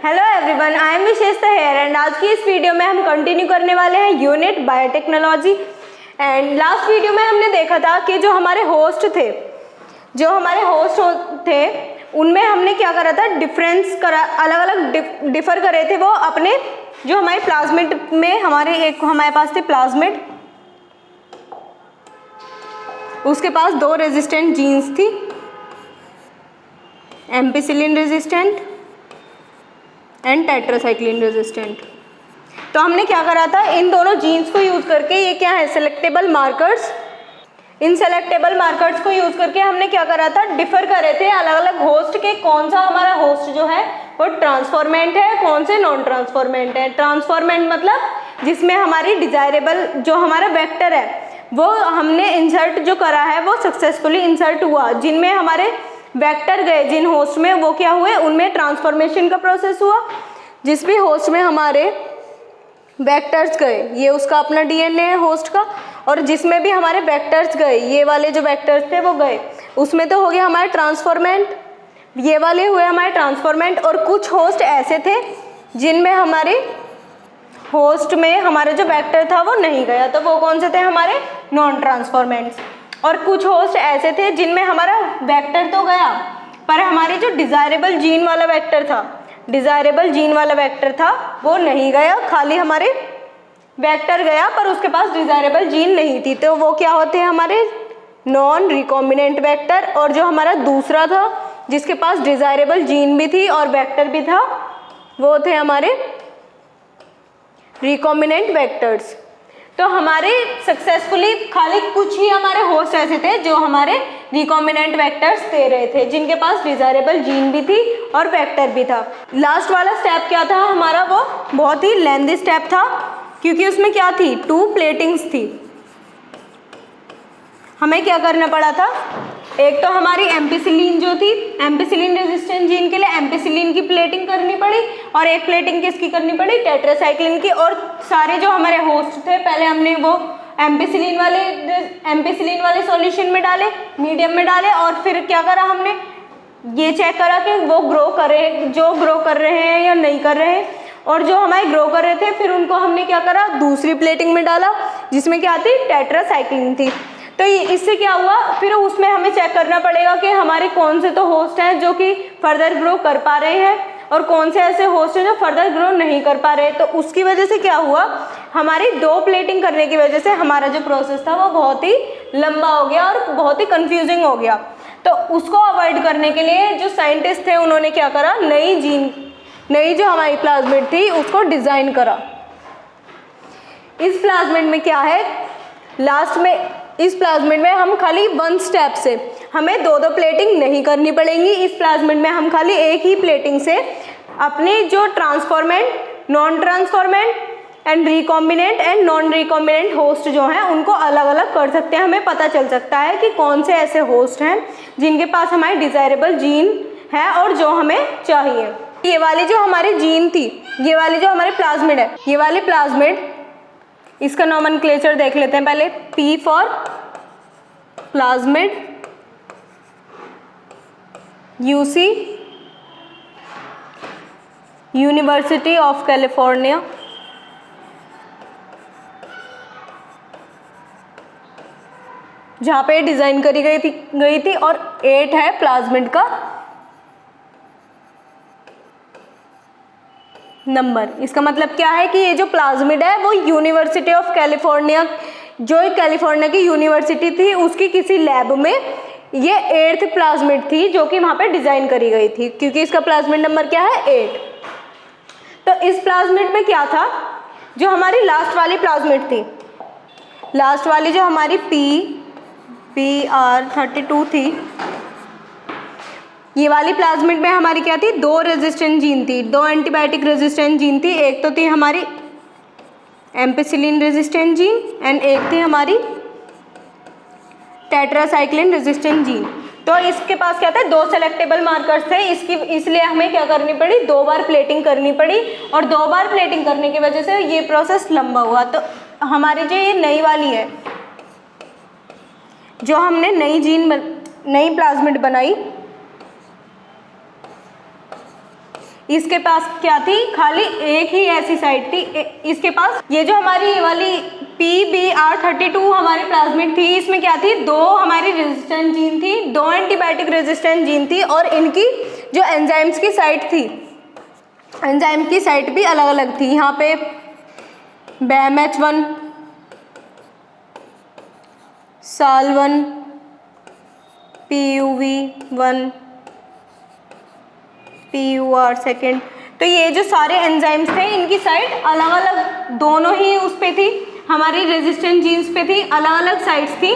Hello everyone, I am Vishesh here and आज की इस वीडियो में हम कंटिन्यू करने वाले हैं unit biotechnology. And last video में हमने देखा था कि जो हमारे होस्ट थे उनमें हमने क्या करा था, अलग अलग डिफर करे थे वो अपने, जो हमारे प्लाज्मिड में हमारे पास थे प्लाज्मिड, उसके पास दो रेजिस्टेंट जीन्स थी, ampicillin resistant and tetracycline resistant. तो हमने क्या करा था, इन दोनों जीन्स को यूज़ करके, ये क्या है सेलेक्टेबल मार्कर्स, इन सेलेक्टेबल मार्कर्स को यूज़ करके हमने क्या करा था, डिफर करे थे अलग अलग होस्ट के, कौन सा हमारा होस्ट जो है वो ट्रांसफॉर्मेंट है, कौन से नॉन ट्रांसफॉर्मेंट है। ट्रांसफॉर्मेंट मतलब जिसमें हमारी डिजायरेबल जो हमारा वेक्टर है वो हमने इंसर्ट जो करा है वो सक्सेसफुली इंसर्ट हुआ, जिनमें हमारे वेक्टर गए जिन होस्ट में वो क्या हुए, उनमें ट्रांसफॉर्मेशन का प्रोसेस हुआ। जिस भी होस्ट में हमारे वेक्टर्स गए, ये उसका अपना डीएनए है होस्ट का, और जिसमें भी हमारे वेक्टर्स गए, ये वाले जो वेक्टर्स थे वो गए, उसमें तो हो गया हमारे ट्रांसफॉर्मेंट, ये वाले हुए हमारे ट्रांसफॉर्मेंट। और कुछ होस्ट ऐसे थे जिनमें हमारे होस्ट में हमारा जो वेक्टर था वो नहीं गया, तो वो कौन से थे, हमारे नॉन ट्रांसफॉर्मेंट्स। और कुछ होस्ट ऐसे थे जिनमें हमारा वेक्टर तो गया पर हमारे जो डिजायरेबल जीन वाला वेक्टर था वो नहीं गया, खाली हमारे वेक्टर गया पर उसके पास डिजायरेबल जीन नहीं थी, तो वो क्या होते हैं, हमारे नॉन रिकॉम्बिनेंट वेक्टर। और जो हमारा दूसरा था जिसके पास डिजायरेबल जीन भी थी और वेक्टर भी था, वो थे हमारे रिकॉम्बिनेंट वेक्टर्स। तो हमारे सक्सेसफुली खाली कुछ ही हमारे होस्ट ऐसे थे जो हमारे रिकॉम्बिनेंट वेक्टर्स दे रहे थे, जिनके पास डिजायरेबल जीन भी थी और वेक्टर भी था। लास्ट वाला स्टेप क्या था हमारा, वो बहुत ही लेंथी स्टेप था, क्योंकि उसमें क्या थी, 2 प्लेटिंग्स थी। हमें क्या करना पड़ा था, एक तो हमारी एम्पिसिलिन जो थी, एम्पिसिलिन रेजिस्टेंट जीन के लिए एम्पिसिलिन की प्लेटिंग करनी पड़ी, और एक प्लेटिंग किसकी करनी पड़ी, टेट्रासाइक्लिन की। और सारे जो हमारे होस्ट थे पहले हमने वो एम्पिसिलिन वाले सॉल्यूशन में डाले, मीडियम में डाले, और फिर क्या करा, हमने ये चेक करा कि वो ग्रो कर रहे हैं या नहीं कर रहे हैं। और जो हमारे ग्रो कर रहे थे फिर उनको हमने क्या करा, दूसरी प्लेटिंग में डाला जिसमें क्या थी, टेट्रासाइक्लिन थी। तो इससे क्या हुआ, फिर उसमें हमें चेक करना पड़ेगा कि हमारे कौन से तो होस्ट हैं जो कि फर्दर ग्रो कर पा रहे हैं और कौन से ऐसे होस्ट हैं जो फर्दर ग्रो नहीं कर पा रहे। तो उसकी वजह से क्या हुआ, हमारी 2 प्लेटिंग करने की वजह से हमारा जो प्रोसेस था वो बहुत ही लंबा हो गया और बहुत ही कंफ्यूजिंग हो गया। तो उसको अवॉइड करने के लिए जो साइंटिस्ट थे उन्होंने क्या करा, नई जो हमारी प्लाज्मिड थी उसको डिज़ाइन करा। इस प्लाज्मिड में क्या है, लास्ट में इस प्लाज्मिड में हम खाली 1 स्टेप से हमें 2 प्लेटिंग नहीं करनी पड़ेंगी। इस प्लाज्मिड में हम खाली एक ही प्लेटिंग से अपने जो transformant, non transformant and recombinant and non recombinant host जो हैं उनको अलग अलग कर सकते हैं। हमें पता चल सकता है कि कौन से ऐसे होस्ट हैं जिनके पास हमारी डिजायरेबल जीन है और जो हमें चाहिए। ये वाली जो हमारी जीन थी, ये वाली जो हमारे प्लाज्मिड है, ये वाली प्लाज्मिड, इसका नोमेनक्लेचर देख लेते हैं पहले। P for plasmid, UC university of California, जहाँ पे डिजाइन करी गई थी, और 8 है प्लाज्मिड का नंबर। इसका मतलब क्या है कि ये जो प्लाज्मिड है वो यूनिवर्सिटी ऑफ कैलिफोर्निया, जो कैलिफोर्निया की यूनिवर्सिटी थी उसकी किसी लैब में ये 8th प्लाज्मिड थी जो कि वहाँ पे डिज़ाइन करी गई थी, क्योंकि इसका प्लाज्मिड नंबर क्या है, 8। तो इस प्लाज्मिड में क्या था, जो हमारी लास्ट वाली प्लाज्मिड थी, लास्ट वाली जो हमारी PR32 थी, ये वाली प्लाज्मिड में हमारी क्या थी, 2 रेजिस्टेंट जीन थी, 2 एंटीबायोटिक रेजिस्टेंट जीन थी। एक तो थी हमारी एम्पिसिलिन रेजिस्टेंट जीन एंड एक थी हमारी टेट्रासाइक्लिन रेजिस्टेंट जीन। तो इसके पास क्या था, 2 सेलेक्टेबल मार्कर्स थे, इसलिए हमें क्या करनी पड़ी, 2 बार प्लेटिंग करनी पड़ी, और 2 बार प्लेटिंग करने की वजह से ये प्रोसेस लंबा हुआ। तो हमारी जो ये नई वाली है, जो हमने नई प्लाज्मिड बनाई, इसके पास क्या थी, खाली एक ही ऐसी साइट थी इसके पास। ये जो हमारी ये वाली PBR32 हमारी प्लाज्मिड थी, इसमें क्या थी, 2 हमारी रेजिस्टेंट जीन थी, 2 एंटीबायोटिक रेजिस्टेंट जीन थी, और इनकी जो एंजाइम्स की साइट थी, एंजाइम की साइट भी अलग अलग थी। यहाँ पे BAMH1, SAL1, PUV1, PUR2। तो ये जो सारे एंजाइम्स थे इनकी साइट अलग अलग, दोनों ही उस पे थी, हमारी रेजिस्टेंट जीन्स पे थी, अलग अलग साइट्स थी।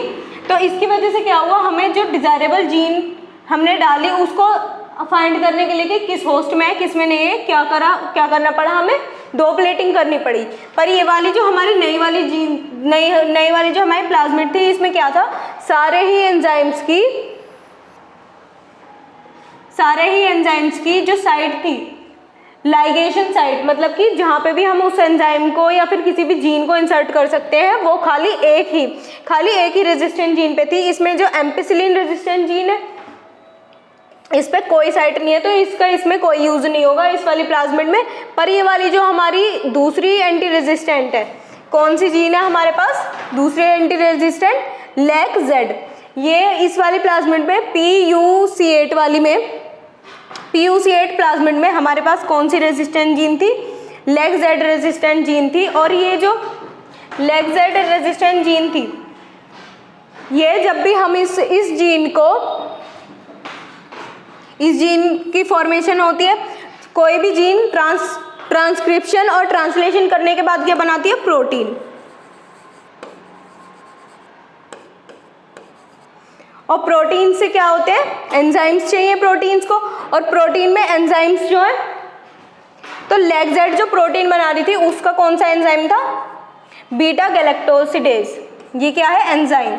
तो इसकी वजह से क्या हुआ, हमें जो डिजायरेबल जीन हमने डाली उसको फाइंड करने के लिए कि किस होस्ट में है किस में नहीं है, क्या करना पड़ा, हमें 2 प्लेटिंग करनी पड़ी। पर ये वाली जो हमारी नई वाली जो हमारी प्लाज्मिड थी, इसमें क्या था, सारे ही एंजाइम्स की जो साइट थी, लाइगेशन साइट, मतलब कि जहाँ पे भी हम उस एंजाइम को या फिर किसी भी जीन को इंसर्ट कर सकते हैं, वो खाली एक ही रेजिस्टेंट जीन पे थी। इसमें जो एम्पिसिलिन रेजिस्टेंट जीन है, इस पे कोई साइट नहीं है, तो इसमें कोई यूज नहीं होगा इस वाली प्लाज्मिड में। पर ये वाली जो हमारी दूसरी एंटी रेजिस्टेंट है, कौन सी जीन है हमारे पास, दूसरी एंटी रेजिस्टेंट LAC-Z, ये इस वाली प्लाज्मिड में PUC8 वाली में, PUC8 प्लाज्मिड में हमारे पास कौन सी रेजिस्टेंट जीन थी, LAC-Z रेजिस्टेंट जीन थी। और ये जो LAC-Z रेजिस्टेंट जीन थी, ये जब भी हम इस जीन की फॉर्मेशन होती है, कोई भी जीन ट्रांसक्रिप्शन और ट्रांसलेशन करने के बाद क्या बनाती है, प्रोटीन। और प्रोटीन से क्या होते हैं, एंजाइम्स चाहिए प्रोटीन्स को, और प्रोटीन में एंजाइम्स जो है, तो LAC-Z जो प्रोटीन बना रही थी उसका कौन सा एंजाइम था, बीटा गैलेक्टोसिडेज। ये क्या है, एंजाइम।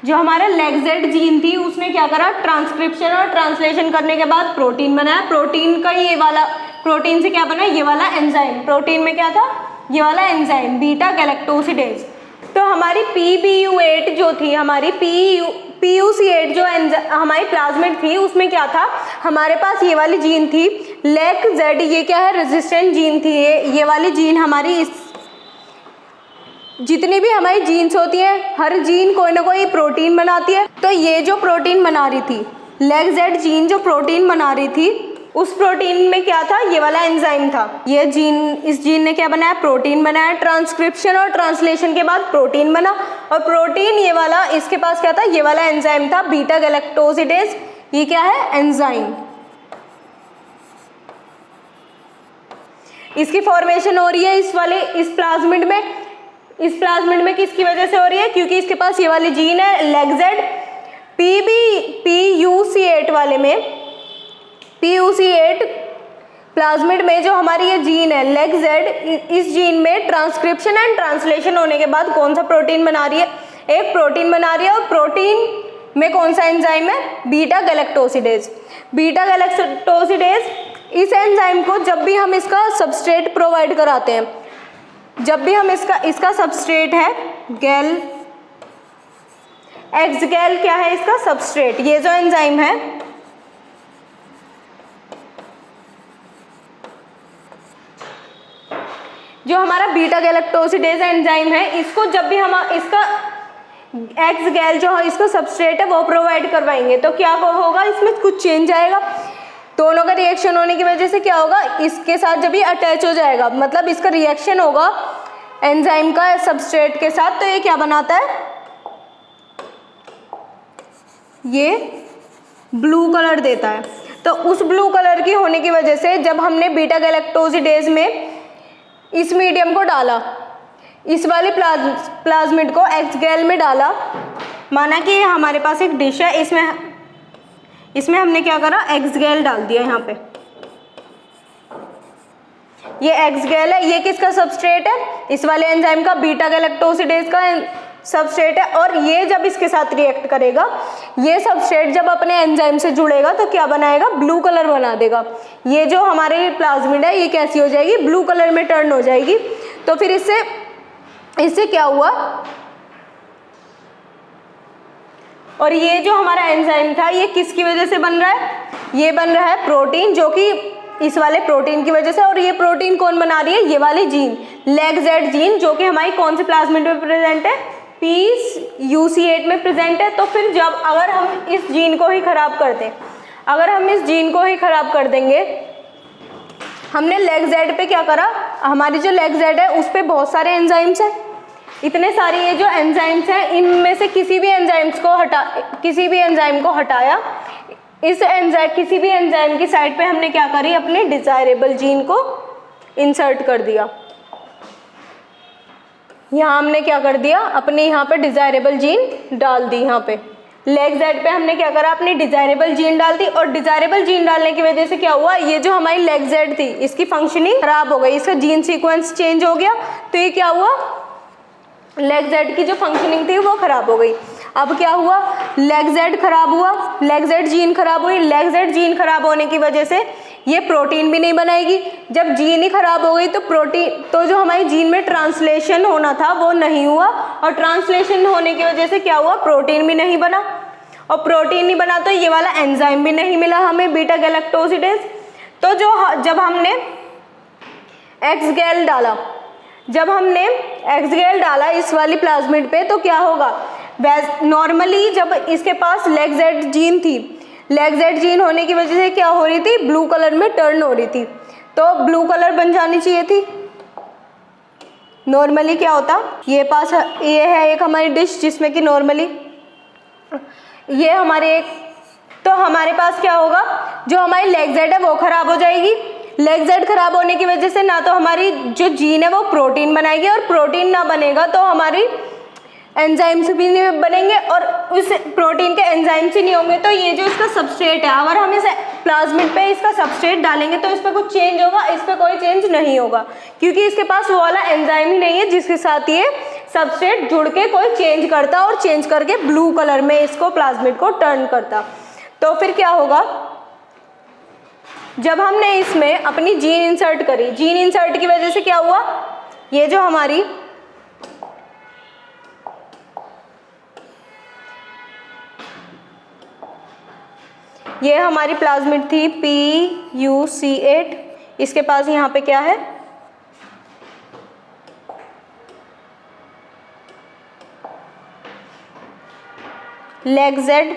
जो हमारा LAC-Z जीन थी उसने क्या करा, ट्रांसक्रिप्शन और ट्रांसलेशन करने के बाद प्रोटीन बनाया। प्रोटीन का ये वाला, प्रोटीन से क्या बना, ये वाला एंजाइम। प्रोटीन में क्या था, ये वाला एंजाइम बीटा गैलेक्टोसिडेज। तो हमारी PBU8 जो थी, हमारी PUC8 जो हमारी प्लाज्मिड थी, उसमें क्या था, हमारे पास ये वाली जीन थी LAC-Z, ये क्या है, रेजिस्टेंट जीन थी। ये वाली जीन हमारी जितनी भी हमारी जीन्स होती है, हर जीन कोई ना कोई प्रोटीन बनाती है। तो ये जो प्रोटीन बना रही थी, LAC-Z जीन जो प्रोटीन बना रही थी, उस प्रोटीन में क्या था, ये वाला एंजाइम था। ये जीन, इस जीन ने क्या बनाया, प्रोटीन बनाया। ट्रांसक्रिप्शन और ट्रांसलेशन के बाद प्रोटीन बना, और प्रोटीन ये वाला, इसके पास क्या था, ये वाला एंजाइम था बीटा गैलेक्टोसिडेज। ये क्या है, एंजाइम। इसकी फॉर्मेशन हो रही है इस प्लाज्मिड में। इस प्लाज्मिड में किसकी वजह से हो रही है, क्योंकि इसके पास ये वाली जीन है LAC-Z। PUC8 वाले में, PUC8 प्लाज्मिड में जो हमारी ये जीन है LAC-Z, इस जीन में ट्रांसक्रिप्शन एंड ट्रांसलेशन होने के बाद कौन सा प्रोटीन बना रही है, एक प्रोटीन बना रही है। और प्रोटीन में कौन सा एंजाइम है, बीटा गैलेक्टोसिडेज। बीटा गैलेक्टोसिडेज, इस एंजाइम को जब भी हम इसका सबस्ट्रेट प्रोवाइड कराते हैं, जब भी हम इसका सबस्ट्रेट है गैल, एक्सगैल क्या है इसका सबस्ट्रेट, ये जो एंजाइम है, जो हमारा बीटा गैलेक्टोसिडेज एंजाइम है, इसको जब भी हम इसका एक्सगैल जो है इसका सबस्ट्रेट है वो प्रोवाइड करवाएंगे, तो क्या होगा, इसमें कुछ चेंज आएगा। दोनों का रिएक्शन होने की वजह से क्या होगा, इसके साथ जब ये अटैच हो जाएगा, मतलब इसका रिएक्शन होगा एंजाइम का सबस्ट्रेट के साथ, तो ये क्या बनाता है, ये ब्लू कलर देता है। तो उस ब्लू कलर की होने की वजह से जब हमने बीटा गैलेक्टोसिडेज में इस मीडियम को डाला, इस वाले प्लाज्मिड को एक्सगैल में डाला, माना कि हमारे पास एक डिश है, इसमें हमने क्या करा, एक्सगैल डाल दिया। यहाँ पे ये एक्सगैल है, ये किसका सबस्ट्रेट है, इस वाले एंजाइम का, बीटा गैलेक्टोसिडेज का सबस्ट्रेट है। और ये जब इसके साथ रिएक्ट करेगा, ये सबस्ट्रेट जब अपने एंजाइम से जुड़ेगा तो क्या बनाएगा, ब्लू कलर बना देगा। ये जो हमारे प्लाज्मिड है ये कैसी हो जाएगी, ब्लू कलर में टर्न हो जाएगी। तो फिर इससे क्या हुआ, और ये जो हमारा एंजाइम था ये किसकी वजह से बन रहा है, ये बन रहा है प्रोटीन, जो कि इस वाले प्रोटीन की वजह से। और ये प्रोटीन कौन बना रही है, ये वाली जीन LAGZ जीन, जो कि हमारी कौन से प्लाज्मिड में प्रेजेंट है, PUC8 में प्रेजेंट है। तो फिर जब अगर हम इस जीन को ही खराब कर दें, अगर हम इस जीन को ही खराब कर देंगे, हमने LAGZ पे क्या करा, हमारी जो LAGZ है उस पे बहुत सारे एंजाइम्स हैं, इतने सारे ये जो एंजाइम्स हैं, इनमें से किसी भी एंजाइम को हटाया, इस एंजाइम किसी भी एंजाइम की साइड पे हमने क्या करी, अपने डिजायरेबल जीन को इंसर्ट कर दिया। यहाँ हमने क्या कर दिया, अपने यहाँ पे डिजायरेबल जीन डाल दी। यहाँ पे LAGZ पे हमने क्या करा, अपनी डिजायरेबल जीन डाल दी। और डिजायरेबल जीन डालने की वजह से क्या हुआ, ये जो हमारी LAGZ थी इसकी फंक्शनिंग खराब हो गई, इसका जीन सीक्वेंस चेंज हो गया। तो ये क्या हुआ, LAGZ की जो फंक्शनिंग थी वो खराब हो गई। अब क्या हुआ, LAGZ खराब हुआ, LAGZ जीन खराब हुई। LAGZ जीन खराब होने की वजह से ये प्रोटीन भी नहीं बनाएगी। जब जीन ही खराब हो गई तो प्रोटीन, तो जो हमारी जीन में ट्रांसलेशन होना था वो नहीं हुआ, और ट्रांसलेशन होने की वजह से क्या हुआ, प्रोटीन भी नहीं बना, और प्रोटीन नहीं बना तो ये वाला एंजाइम भी नहीं मिला हमें, बीटा गैलेक्टोसिडेज। तो जब हमने एक्सगेल डाला, जब हमने एक्सगेल डाला इस वाली प्लाज्मिड पे, तो क्या होगा, नॉर्मली जब इसके पास LAGZ जीन थी, LAGZ जीन होने की वजह से क्या हो रही थी, ब्लू कलर में टर्न हो रही थी, तो ब्लू कलर बन जानी चाहिए थी। नॉर्मली क्या होता, ये है एक हमारी डिश जिसमें कि नॉर्मली ये हमारे एक, तो हमारे पास क्या होगा, जो हमारी LAGZ है वो खराब हो जाएगी। LAGZ खराब होने की वजह से ना तो हमारी जो जीन है वो प्रोटीन बनाएगी, और प्रोटीन ना बनेगा तो हमारी एंजाइम्स भी नहीं बनेंगे, और उस प्रोटीन के एंजाइम्स ही नहीं होंगे तो ये जो इसका सबस्ट्रेट है, अगर हम इस प्लाज्मिड पे इसका सबस्ट्रेट डालेंगे तो इस पर कुछ चेंज होगा, इस पर कोई चेंज नहीं होगा, क्योंकि इसके पास वो वाला एंजाइम ही नहीं है जिसके साथ ये सबस्ट्रेट जुड़ के कोई चेंज करता और चेंज करके ब्लू कलर में इसको प्लाज्मिड को टर्न करता। तो फिर क्या होगा, जब हमने इसमें अपनी जीन इंसर्ट करी, जीन इंसर्ट की वजह से क्या हुआ, ये जो हमारी ये हमारी प्लाज्मिड थी PUC8, इसके पास यहाँ पे क्या है, LAGZ,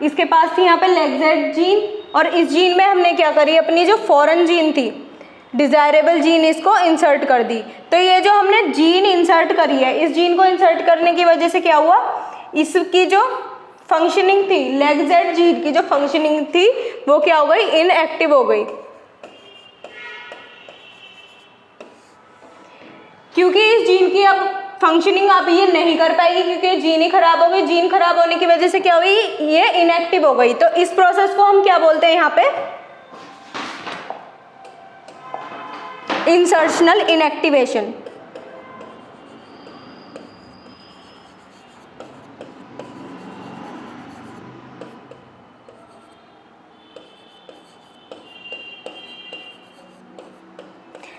इसके पास थी यहाँ पे LAGZ जीन, और इस जीन में हमने क्या करी, अपनी जो फॉरेन जीन थी डिजायरेबल जीन इसको इंसर्ट कर दी। तो ये जो हमने जीन इंसर्ट करी है, इस जीन को इंसर्ट करने की वजह से क्या हुआ, इसकी जो फंक्शनिंग थी, LAGZ जीन की जो फंक्शनिंग थी वो क्या हो गई, इनएक्टिव हो गई, क्योंकि इस जीन की अब फंक्शनिंग अब ये नहीं कर पाएगी, क्योंकि जीन ही खराब हो गई। जीन खराब होने की वजह से क्या हुई, ये इनएक्टिव हो गई। तो इस प्रोसेस को हम क्या बोलते हैं, यहाँ पे इंसर्शनल इनएक्टिवेशन।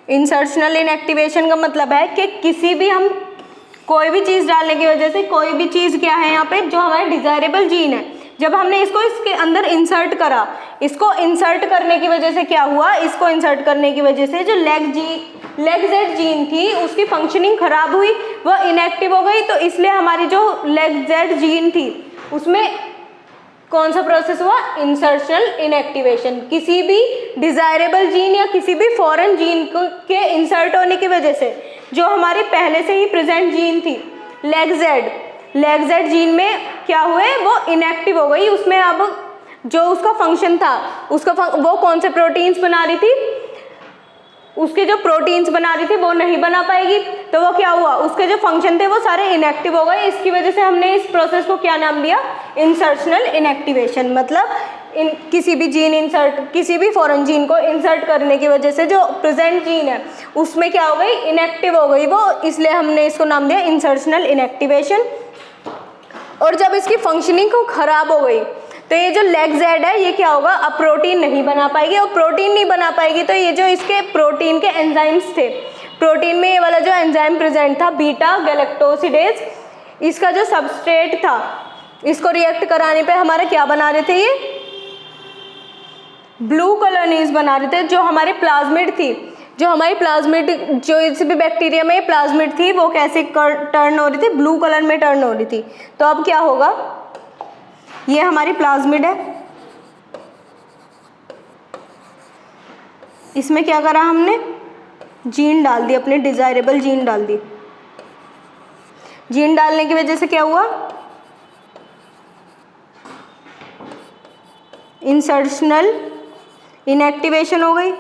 इंसर्शनल इनएक्टिवेशन का मतलब है कि किसी भी हम कोई भी चीज़ डालने की वजह से, कोई भी चीज़ क्या है यहाँ पे, जो हमारे डिजायरेबल जीन है, जब हमने इसको इसके अंदर इंसर्ट करा, इसको इंसर्ट करने की वजह से क्या हुआ, इसको इंसर्ट करने की वजह से जो LAGZ जीन थी उसकी फंक्शनिंग खराब हुई, वह इनएक्टिव हो गई। तो इसलिए हमारी जो LAGZ जीन थी उसमें कौन सा प्रोसेस हुआ, इंसर्शनल इनएक्टिवेशन। किसी भी डिजायरेबल जीन या किसी भी फॉरेन जीन के इंसर्ट होने की वजह से जो हमारी पहले से ही प्रेजेंट जीन थी LAGZ जीन में क्या हुए, वो इनएक्टिव हो गई। उसमें अब जो उसका फंक्शन था, वो कौन से प्रोटीन्स बना रही थी, उसके जो प्रोटीन्स बना रही थी वो नहीं बना पाएगी। तो वो क्या हुआ, उसके जो फंक्शन थे वो सारे इनएक्टिव हो गए। इसकी वजह से हमने इस प्रोसेस को क्या नाम दिया, इंसर्शनल इनएक्टिवेशन। मतलब किसी भी जीन किसी भी फॉरेन जीन को इंसर्ट करने की वजह से जो प्रेजेंट जीन है उसमें क्या हो गई, इनएक्टिव हो गई वो, इसलिए हमने इसको नाम दिया इंसर्शनल इनएक्टिवेशन। और जब इसकी फंक्शनिंग को खराब हो गई तो ये जो LAGZ है ये क्या होगा, अब प्रोटीन नहीं बना पाएगी, और प्रोटीन नहीं बना पाएगी तो ये जो इसके प्रोटीन के एंजाइम्स थे, प्रोटीन में ये वाला जो एंजाइम प्रेजेंट था बीटा गैलेक्टोसिडेज, इसका जो सबस्ट्रेट था, इसको रिएक्ट कराने पे हमारा क्या बना रहे थे, ये ब्लू कॉलोनीज बना रहे थे। जो हमारी प्लाज्मिड थी, जो हमारी प्लाज्मिड, जो इस भी बैक्टीरिया में प्लाज्मिड थी, वो कैसे टर्न हो रही थी, ब्लू कलर में टर्न हो रही थी। तो अब क्या होगा, ये हमारी प्लाज्मिड है, इसमें क्या करा हमने, जीन डाल दी, अपने डिजायरेबल जीन डाल दी। जीन डालने की वजह से क्या हुआ, इंसर्शनल इनएक्टिवेशन हो गई।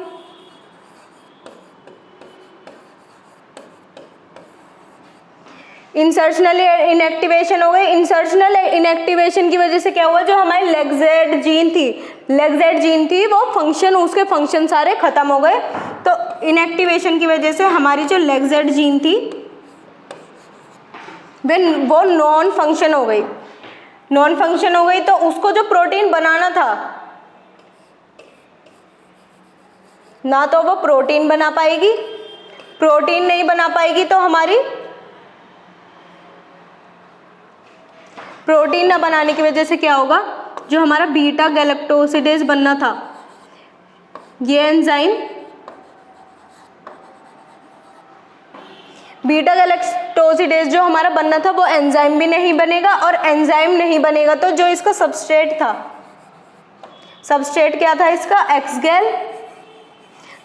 इंसर्शनल इनएक्टिवेशन हो गई। इंसर्शनल इनएक्टिवेशन की वजह से क्या हुआ, जो हमारी लेगजेड जीन थी वो फंक्शन, उसके फंक्शन सारे खत्म हो गए। तो इनएक्टिवेशन की वजह से हमारी जो लेगजेड जीन थी वो नॉन फंक्शन हो गई। नॉन फंक्शन हो गई तो उसको जो प्रोटीन बनाना था, ना तो वो प्रोटीन बना पाएगी, प्रोटीन नहीं बना पाएगी तो हमारी प्रोटीन ना बनाने की वजह से क्या होगा, जो हमारा बीटा गैलेक्टोसिडेज बनना था, ये एंजाइम बीटा गैलेक्टोसिडेज जो हमारा बनना था वो एंजाइम भी नहीं बनेगा, और एंजाइम नहीं बनेगा तो जो इसका सबस्ट्रेट था, सबस्ट्रेट क्या था इसका, एक्सगेल।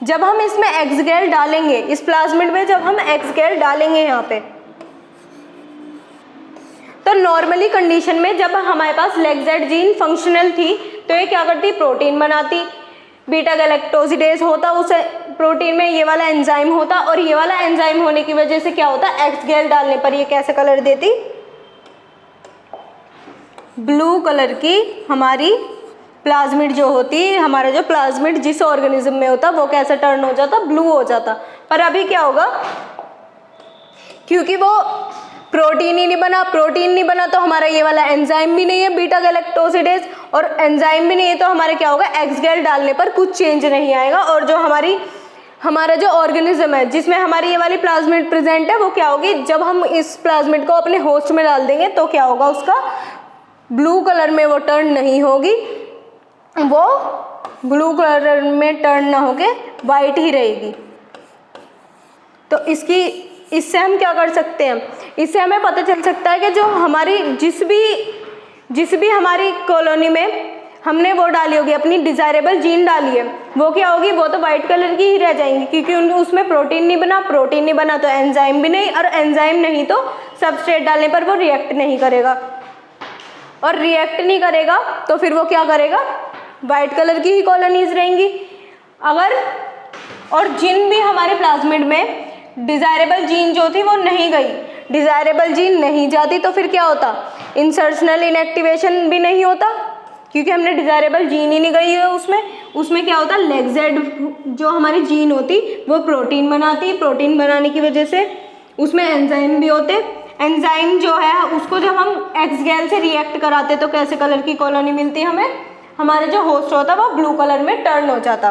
जब हम इसमें एक्सगेल डालेंगे, इस प्लाज्मिड में जब हम एक्सगेल डालेंगे यहाँ पे, तो नॉर्मली कंडीशन में जब हमारे पास लेगजेड जीन फंक्शनल थी तो ये क्या करती, प्रोटीन बनाती, बीटा गैलेक्टोसिडेज होता, उस प्रोटीन में ये वाला एंजाइम होता, और ये वाला एंजाइम होने की वजह से क्या होता, एक्सगेल डालने पर ये कैसे कलर देती, ब्लू कलर की हमारी प्लाज्मिड जो होती, हमारा जो प्लाज्मिड जिस ऑर्गेनिज्म में होता वो कैसे टर्न हो जाता, ब्लू हो जाता। पर अभी क्या होगा, क्योंकि वो प्रोटीन ही नहीं बना, प्रोटीन नहीं बना तो हमारा ये वाला एंजाइम भी नहीं है बीटा गैलेक्टोसिडेज, और एंजाइम भी नहीं है तो हमारे क्या होगा, एक्सगेल डालने पर कुछ चेंज नहीं आएगा, और जो हमारा जो ऑर्गेनिज्म है जिसमें हमारी ये वाली प्लाज्मिड प्रेजेंट है वो क्या होगी, जब हम इस प्लाज्मिड को अपने होस्ट में डाल देंगे तो क्या होगा, उसका ब्लू कलर में वो टर्न नहीं होगी, वो ब्लू कलर में टर्न ना होके वाइट ही रहेगी। तो इससे हम क्या कर सकते हैं, इससे हमें पता चल सकता है कि जो हमारी जिस भी हमारी कॉलोनी में हमने वो डाली होगी, अपनी डिजायरेबल जीन डाली है, वो क्या होगी, वो तो वाइट कलर की ही रह जाएंगी, क्योंकि उसमें प्रोटीन नहीं बना तो एंजाइम भी नहीं, और एंजाइम नहीं तो सबस्ट्रेट डालने पर वो रिएक्ट नहीं करेगा, और रिएक्ट नहीं करेगा तो फिर वो क्या करेगा, वाइट कलर की ही कॉलोनीज रहेंगी। और जिन भी हमारे प्लाज्मिड में डिजायरेबल जीन जो थी वो नहीं गई, डिजायरेबल जीन नहीं जाती तो फिर क्या होता, इंसर्शनल इनएक्टिवेशन भी नहीं होता, क्योंकि हमने डिजायरेबल जीन ही नहीं गई है उसमें क्या होता, लेगजेड जो हमारी जीन होती वो प्रोटीन बनाती, प्रोटीन बनाने की वजह से उसमें एंजाइम भी होते, एंजाइम जो है उसको जब हम एक्सगेल से रिएक्ट कराते तो कैसे कलर की कॉलोनी मिलती हमें, हमारे जो होस्ट होता वो ब्लू कलर में टर्न हो जाता।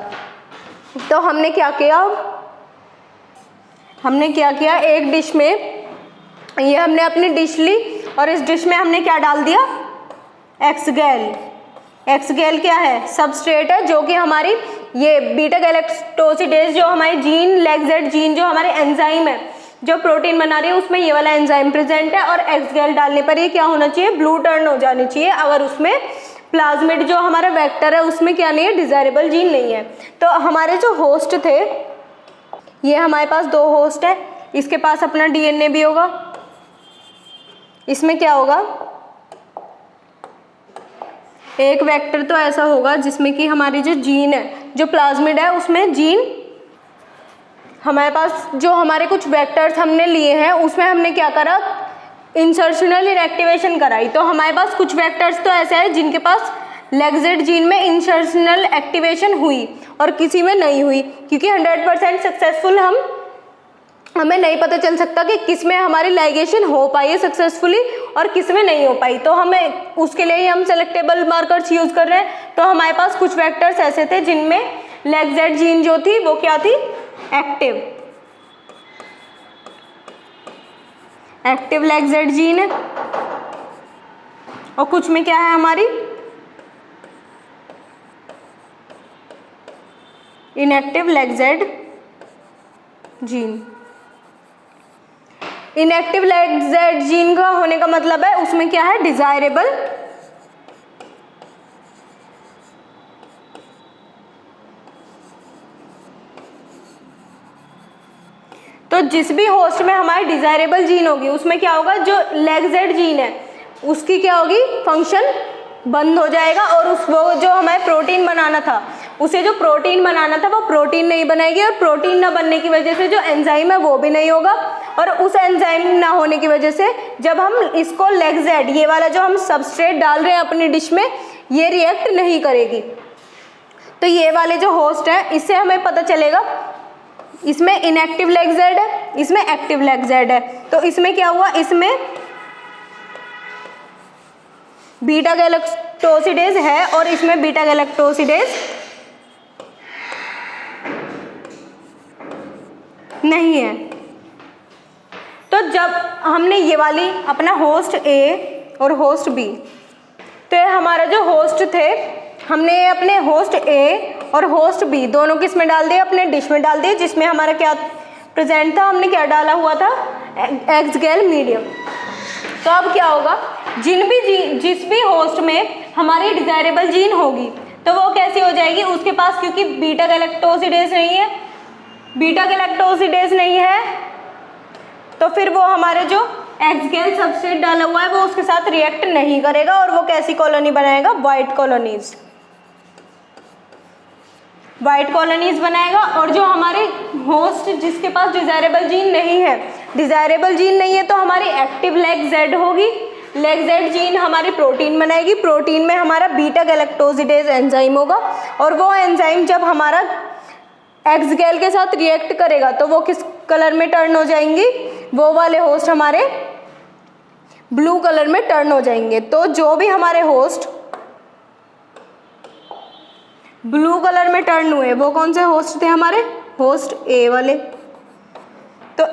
तो हमने क्या किया, एक डिश में ये हमने अपनी डिश ली, और इस डिश में हमने क्या डाल दिया, एक्सगेल क्या है, सबस्ट्रेट है, जो कि हमारी ये बीटा गैलेक्टोसिडेज जो हमारी जीन, लेगजेड जीन जो हमारे एंजाइम है जो प्रोटीन बना रही है, उसमें ये वाला एंजाइम प्रेजेंट है, और एक्सगेल डालने पर ये क्या होना चाहिए, ब्लू टर्न हो जानी चाहिए, अगर उसमें प्लाज्मिड जो हमारा वेक्टर है उसमें क्या नहीं है, डिजायरेबल जीन नहीं है। तो हमारे जो होस्ट थे, ये हमारे पास 2 होस्ट है, इसके पास अपना डीएनए भी होगा, इसमें क्या होगा, एक वेक्टर तो ऐसा होगा जिसमें कि हमारी जो जीन है, जो प्लाज्मिड है उसमें जीन, हमारे पास जो हमारे कुछ वेक्टर्स हमने लिए हैं उसमें हमने क्या करा, इंसर्शनल इनएक्टिवेशन कराई। तो हमारे पास कुछ वेक्टर्स तो ऐसे हैं जिनके पास लेगजेड जीन में इंसर्शनल एक्टिवेशन हुई और किसी में नहीं हुई, क्योंकि 100% सक्सेसफुल हमें नहीं पता चल सकता कि किस में हमारी लाइगेशन हो पाई है सक्सेसफुली और किस में नहीं हो पाई। तो हमें उसके लिए ही हम सेलेक्टेबल मार्कर्स यूज़ कर रहे हैं। तो हमारे पास कुछ वेक्टर्स ऐसे थे जिनमें लेगजेड जीन जो थी वो क्या थी, एक्टिव लेग जेड जीन है, और कुछ में क्या है हमारी inactive leg Z gene. Inactive leg Z gene का होने का मतलब है उसमें क्या है, डिजायरेबल तो जिस भी होस्ट में हमारी डिजायरेबल जीन होगी उसमें क्या होगा, जो लेग जेड जीन है उसकी क्या होगी, फंक्शन बंद हो जाएगा, और वो जो हमें प्रोटीन बनाना था, उसे जो प्रोटीन बनाना था वो प्रोटीन नहीं बनाएगी, और प्रोटीन ना बनने की वजह से जो एंजाइम है वो भी नहीं होगा, और उस एंजाइम ना होने की वजह से जब हम इसको लेग जेड, ये वाला जो हम सबस्ट्रेट डाल रहे हैं अपनी डिश में, ये रिएक्ट नहीं करेगी। तो ये वाले जो होस्ट है इससे हमें पता चलेगा इसमें इनएक्टिव लेग जेड है, इसमें एक्टिव लेग जेड है। तो इसमें क्या हुआ, इसमें बीटा गैलेक्टोसिडेज है और इसमें बीटा गैलेक्टोसिडेज नहीं है। तो जब हमने ये वाली अपना होस्ट ए और होस्ट बी, तो हमारा जो होस्ट थे हमने अपने होस्ट ए और होस्ट बी दोनों किस में डाल दिए, अपने डिश में डाल दिए, जिसमें हमारा क्या प्रेजेंट था, हमने क्या डाला हुआ था, एक्सगेल मीडियम। तो अब क्या होगा, जिस भी होस्ट में हमारी डिजायरेबल जीन होगी तो वो कैसी हो जाएगी, उसके पास क्योंकि बीटा गैलेक्टोसिडेज नहीं है तो फिर वो हमारे जो एक्सगेल सबस्ट्रेट डाला हुआ है वो उसके साथ रिएक्ट नहीं करेगा, और वो कैसी कॉलोनी बनाएगा, वाइट कॉलोनीज बनाएगा। और जो हमारे होस्ट जिसके पास डिजायरेबल जीन नहीं है तो हमारी एक्टिव लेग जेड होगी, लेग जेड जीन हमारी प्रोटीन बनाएगी, प्रोटीन में हमारा बीटा गैलेक्टोसिडेज एंजाइम होगा, और वो एंजाइम जब हमारा एक्सगेल के साथ रिएक्ट करेगा तो वो किस कलर में टर्न हो जाएंगी, वो वाले होस्ट हमारे ब्लू कलर में टर्न हो जाएंगे। तो जो भी हमारे होस्ट ब्लू कलर में टर्न हुए वो कौन से होस्ट थे, हमारे होस्ट ए वाले। तो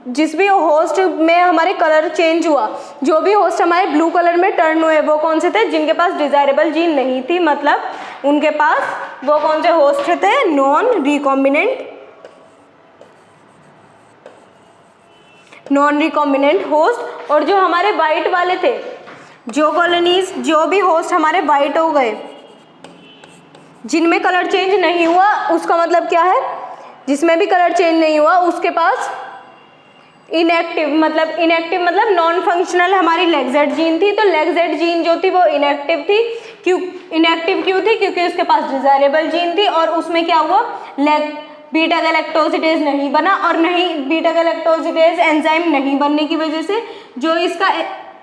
जिस भी होस्ट में हमारे कलर चेंज हुआ, जो भी होस्ट हमारे ब्लू कलर में टर्न हुए वो कौन से थे, जिनके पास डिजायरेबल जीन नहीं थी, मतलब उनके पास वो कौन से होस्ट थे, नॉन रिकॉम्बिनेंट होस्ट। और जो हमारे वाइट वाले थे, जो भी होस्ट हमारे वाइट हो गए जिनमें कलर चेंज नहीं हुआ, उसका मतलब क्या है, जिसमें भी कलर चेंज नहीं हुआ उसके पास इनएक्टिव मतलब नॉन फंक्शनल हमारी लेग जेड जीन थी। तो लेग जेड जीन जो थी वो इनएक्टिव थी, क्यों थी, क्योंकि उसके पास डिजायरेबल जीन थी, और उसमें क्या हुआ, बीटा गैलेक्टोसिडेज नहीं बना, और नहीं बीटा गैलेक्टोसिडेज एंजाइम नहीं बनने की वजह से जो इसका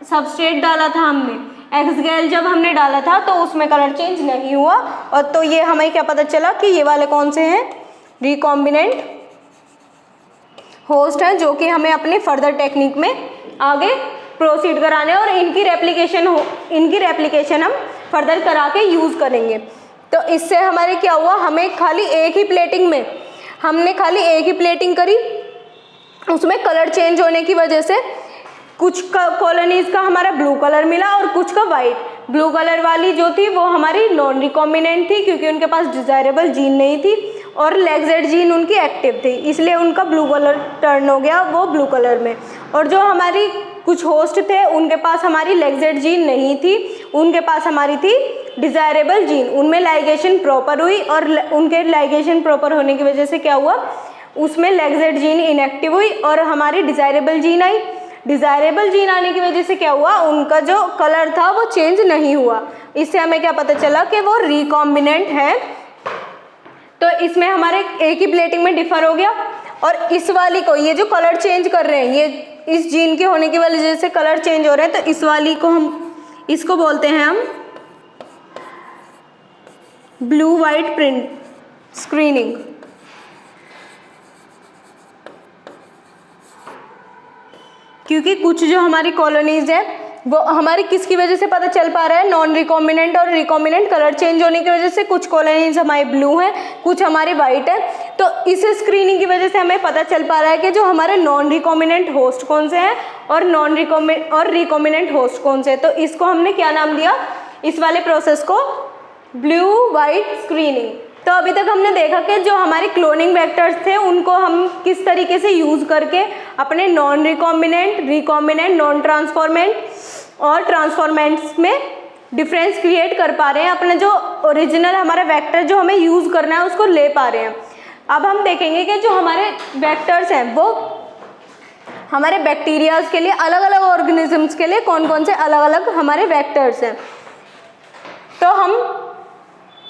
सबस्ट्रेट डाला था हमने, एक्सगेल जब हमने डाला था तो उसमें कलर चेंज नहीं हुआ। और तो ये हमें क्या पता चला कि ये वाले कौन से हैं, रिकॉम्बिनेंट होस्ट हैं, जो कि हमें अपनी फर्दर टेक्निक में आगे प्रोसीड कराने, और इनकी रेप्लिकेशन हम फर्दर करा के यूज़ करेंगे। तो इससे हमारे क्या हुआ, हमें खाली एक ही प्लेटिंग करी, उसमें कलर चेंज होने की वजह से कुछ कॉलोनीज का हमारा ब्लू कलर मिला और कुछ का वाइट। ब्लू कलर वाली जो थी वो हमारी नॉन रिकॉम्बिनेंट थी, क्योंकि उनके पास डिजायरेबल जीन नहीं थी, और लेग जेड जीन उनकी एक्टिव थी, इसलिए उनका ब्लू कलर टर्न हो गया वो ब्लू कलर में। और जो हमारी कुछ होस्ट थे उनके पास हमारी लेग जेड जीन नहीं थी, उनके पास हमारी थी डिजायरेबल जीन, उनमें लाइगेशन प्रॉपर हुई, और उनके लाइगेशन प्रॉपर होने की वजह से क्या हुआ, उसमें लेग जेड जीन इनएक्टिव हुई और हमारी desirable gene I. Desirable gene आने की वजह से क्या हुआ, उनका जो कलर था वो चेंज नहीं हुआ। इससे हमें क्या पता चला कि वो रिकॉम्बिनेंट है। तो इसमें हमारे एक ही प्लेटिंग में डिफर हो गया, और इस वाली को, ये जो कलर चेंज कर रहे हैं, ये इस जीन के होने की वजह से कलर चेंज हो रहे हैं, तो इस वाली को इसको बोलते हैं हम ब्लू वाइट प्रिंट स्क्रीनिंग। क्योंकि कुछ जो हमारी कॉलोनीज है वो हमारी किसकी वजह से पता चल पा रहा है, नॉन रिकॉम्बिनेंट और रिकॉम्बिनेंट कलर चेंज होने की वजह से कुछ कॉलोनीज हमारी ब्लू हैं, कुछ हमारी वाइट है। तो इस स्क्रीनिंग की वजह से हमें पता चल पा रहा है कि जो हमारे नॉन रिकॉम्बिनेंट होस्ट कौन से हैं और रिकॉम्बिनेंट होस्ट कौन से हैं। तो इसको हमने क्या नाम दिया, इस वाले प्रोसेस को ब्लू वाइट स्क्रीनिंग। तो अभी तक हमने देखा कि जो हमारे क्लोनिंग वेक्टर्स थे उनको हम किस तरीके से यूज़ करके अपने non recombinant, recombinant, non transformant और ट्रांसफॉर्मेंट्स में डिफरेंस क्रिएट कर पा रहे हैं, अपना जो ओरिजिनल हमारा वेक्टर जो हमें यूज़ करना है उसको ले पा रहे हैं। अब हम देखेंगे कि जो हमारे वेक्टर्स हैं वो हमारे बैक्टीरियाज के लिए, अलग अलग ऑर्गेनिजम्स के लिए कौन कौन से अलग अलग हमारे वेक्टर्स हैं। तो हम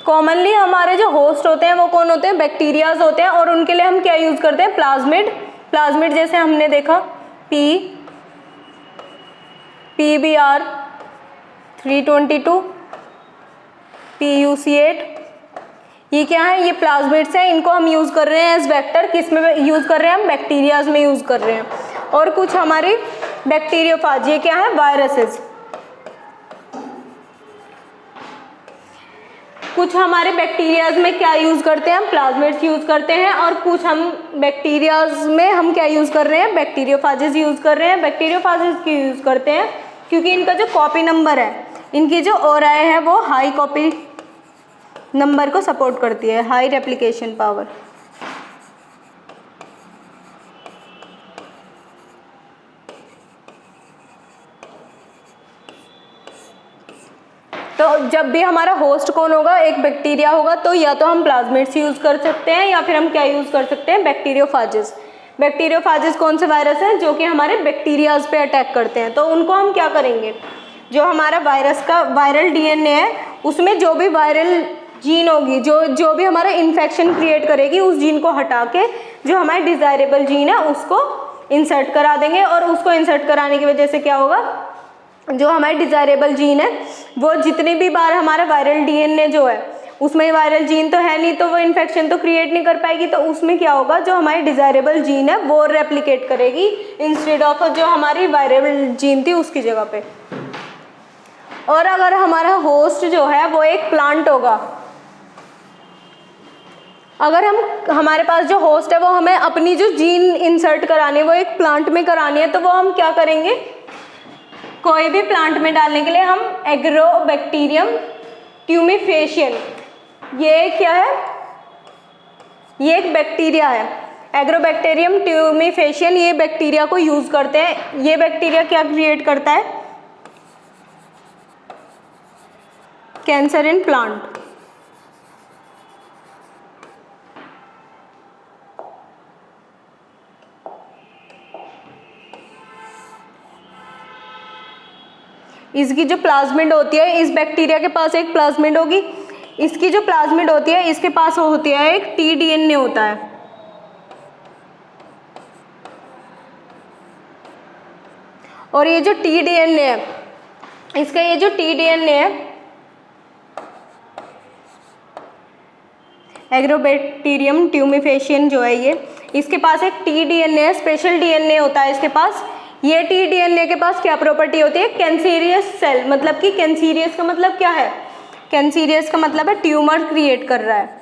कॉमनली हमारे जो होस्ट होते हैं वो कौन होते हैं, बैक्टीरियाज होते हैं, और उनके लिए हम क्या यूज़ करते हैं, प्लाज्मिड जैसे हमने देखा PBr 322 PUC8, ये क्या है, ये प्लाज्मिड्स हैं। इनको हम यूज़ कर रहे हैं एज वेक्टर, किस में यूज़ कर रहे हैं, हम बैक्टीरियाज में यूज़ कर रहे हैं। और कुछ हमारी बैक्टीरियोफाज, ये क्या है, वायरसेस। कुछ हमारे बैक्टीरियाज में क्या यूज़ करते हैं, हम प्लाज्मिड्स यूज़ करते हैं, और कुछ हम बैक्टीरियाज में हम क्या यूज़ कर रहे हैं, बैक्टीरियोफाजेस यूज़ कर रहे हैं। बैक्टीरियोफाजेस की यूज़ करते हैं क्योंकि इनका जो कॉपी नंबर है, इनकी जो ओराई है वो हाई कॉपी नंबर को सपोर्ट करती है, हाई रेप्लिकेशन पावर। तो जब भी हमारा होस्ट कौन होगा, एक बैक्टीरिया होगा, तो या तो हम प्लाज्मिड्स यूज़ कर सकते हैं या फिर हम क्या यूज़ कर सकते हैं, बैक्टीरियोफाजेस। बैक्टीरियोफाजेस कौन से वायरस हैं, जो कि हमारे बैक्टीरियाज पे अटैक करते हैं। तो उनको हम क्या करेंगे, जो हमारा वायरस का वायरल DNA है उसमें जो भी वायरल जीन होगी, जो भी हमारा इन्फेक्शन क्रिएट करेगी, उस जीन को हटा के जो हमारे डिज़ायरेबल जीन है उसको इंसर्ट करा देंगे। और उसको इंसर्ट कराने की वजह से क्या होगा, जो हमारे डिज़ायरेबल जीन है वो जितनी भी बार हमारा वायरल DNA जो है उसमें वायरल जीन तो है नहीं, तो वो इन्फेक्शन तो क्रिएट नहीं कर पाएगी। तो उसमें क्या होगा, जो हमारी डिज़ायरेबल जीन है वो रेप्लिकेट करेगी इंस्टेड ऑफ जो हमारी वायरल जीन थी उसकी जगह पे। और अगर हमारा होस्ट जो है वो एक प्लांट होगा, अगर हमारे पास जो होस्ट है वो हमें अपनी जो जीन इंसर्ट करानी है वो एक प्लांट में करानी है, तो वो हम क्या करेंगे, कोई भी प्लांट में डालने के लिए हम एग्रोबैक्टीरियम ट्यूमिफेशियन, ये क्या है, ये एक बैक्टीरिया है, एग्रोबैक्टीरियम ट्यूमिफेशियन, ये बैक्टीरिया को यूज़ करते हैं। ये बैक्टीरिया क्या क्रिएट करता है, कैंसर इन प्लांट। इसकी जो प्लाज्मिड होती है, इस बैक्टीरिया के पास एक प्लाज्मिड होगी, इसकी जो प्लाज्मिड होती है इसके पास होती है एक tDNA होता है। और ये जो tDNA है, इसका ये जो tDNA है, एग्रोबैक्टीरियम ट्यूमिफेशियन जो है ये, इसके पास एक tDNA है, स्पेशल DNA होता है इसके पास। ये tDNA के पास क्या प्रॉपर्टी होती है, कैंसीरियस सेल, मतलब कि कैंसीरियस का मतलब क्या है, कैंसीरियस का मतलब है ट्यूमर क्रिएट कर रहा है।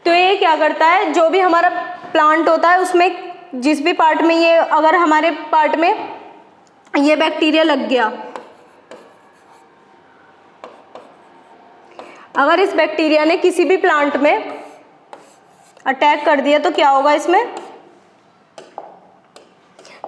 तो ये क्या करता है, जो भी हमारा प्लांट होता है उसमें जिस भी पार्ट में ये, अगर हमारे पार्ट में ये बैक्टीरिया लग गया, अगर इस बैक्टीरिया ने किसी भी प्लांट में अटैक कर दिया तो क्या होगा, इसमें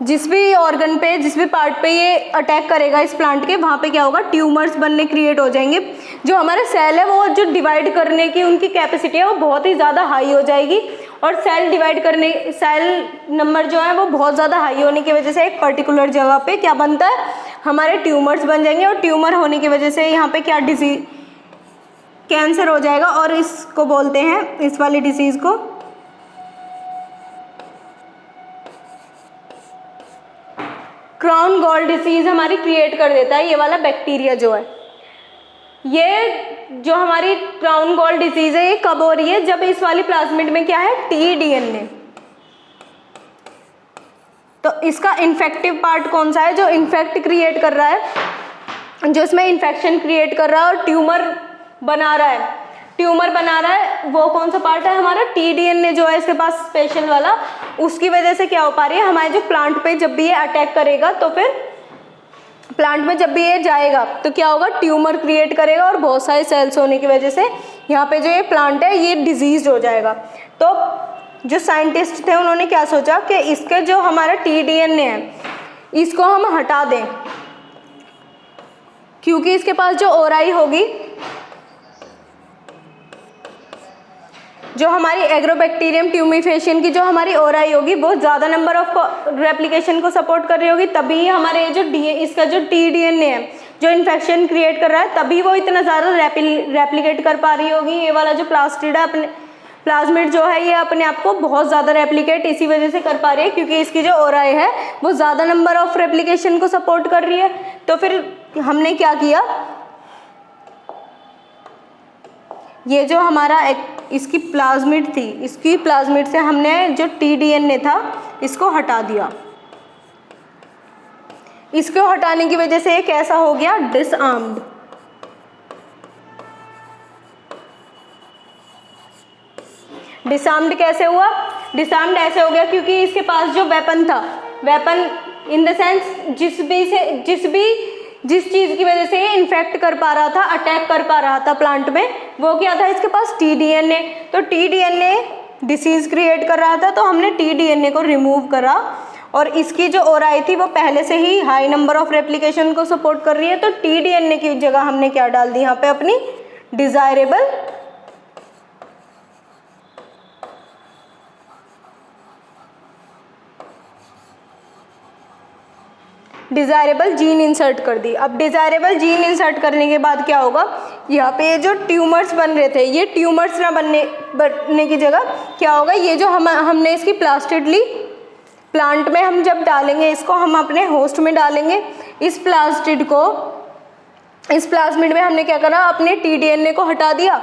जिस भी ऑर्गन पे, जिस भी पार्ट पे ये अटैक करेगा इस प्लांट के, वहाँ पे क्या होगा, ट्यूमर्स बनने क्रिएट हो जाएंगे। जो हमारे सेल है वो जो डिवाइड करने की उनकी कैपेसिटी है वो बहुत ही ज़्यादा हाई हो जाएगी, और सेल डिवाइड करने, सेल नंबर जो है वो बहुत ज़्यादा हाई होने की वजह से एक पर्टिकुलर जगह पे क्या बनता है, हमारे ट्यूमर्स बन जाएंगे। और ट्यूमर होने की वजह से यहाँ पे क्या डिजीज, कैंसर हो जाएगा, और इसको बोलते हैं, इस वाली डिजीज़ को क्राउन गॉल डिसीज हमारी क्रिएट कर देता है ये वाला बैक्टीरिया जो है। ये जो हमारी क्राउन गॉल डिसीज है ये कब हो रही है, जब इस वाली प्लाज्मिड में क्या है, tDNA। तो इसका इन्फेक्टिव पार्ट कौन सा है, जो इन्फेक्ट क्रिएट कर रहा है, जो इसमें इन्फेक्शन क्रिएट कर रहा है और ट्यूमर बना रहा है, वो कौन सा पार्ट है हमारा, टीडीएनए जो है इसके पास स्पेशल वाला, उसकी वजह से क्या हो पा रही है हमारे जो प्लांट पे जब भी ये अटैक करेगा तो फिर प्लांट में जब भी ये जाएगा तो क्या होगा, ट्यूमर क्रिएट करेगा और बहुत सारे सेल्स होने की वजह से यहाँ पे जो ये प्लांट है ये डिजीज हो जाएगा। तो जो साइंटिस्ट थे उन्होंने क्या सोचा कि इसके जो हमारा टीडीएनए है इसको हम हटा दें, क्योंकि इसके पास जो ओराई होगी, जो हमारी एग्रोबैक्टीरियम ट्यूमिफेशियन की जो हमारी ओराई होगी वो ज़्यादा नंबर ऑफ रेप्लिकेशन को सपोर्ट कर रही होगी, तभी हमारे जो इसका जो टीडीएनए है जो इन्फेक्शन क्रिएट कर रहा है तभी वो इतना ज़्यादा रेप्लिकेट कर पा रही होगी। ये वाला जो प्लास्टिड है अपने प्लाज्मिड जो है ये अपने आप को बहुत ज़्यादा रेप्लिकेट इसी वजह से कर पा रही है क्योंकि इसकी जो ओराई है वो ज़्यादा नंबर ऑफ रेप्लिकेशन को सपोर्ट कर रही है। तो फिर हमने क्या किया, ये जो हमारा इसकी प्लाज्मिड थी, इसकी प्लाज्मिड से हमने जो टीडीएनए था इसको हटा दिया। इसको हटाने की वजह से ये कैसा हो गया, डिसआर्म्ड। डिसआर्म्ड कैसे हुआ, डिसआर्म्ड ऐसे हो गया क्योंकि इसके पास जो वेपन था, वेपन इन द सेंस जिस चीज़ की वजह से ये इन्फेक्ट कर पा रहा था, अटैक कर पा रहा था प्लांट में, वो क्या था इसके पास, टीडीएनए। तो टीडीएनए डिसीज़ क्रिएट कर रहा था तो हमने टीडीएनए को रिमूव करा और इसकी जो ओराई थी वो पहले से ही हाई नंबर ऑफ रेप्लिकेशन को सपोर्ट कर रही है। तो टीडीएनए की जगह हमने क्या डाल दी यहाँ पे, अपनी डिज़ायरेबल जीन इंसर्ट कर दी। अब डिज़ायरेबल जीन इंसर्ट करने के बाद क्या होगा, यहाँ पे जो ट्यूमर्स बन रहे थे ये ट्यूमर्स ना बनने की जगह क्या होगा, ये जो हमने इसकी प्लास्टिड ली, प्लांट में हम जब डालेंगे इसको, हम अपने होस्ट में डालेंगे इस प्लास्टिड को, इस प्लाज्मिड में हमने क्या करा, अपने टीडीएनए को हटा दिया।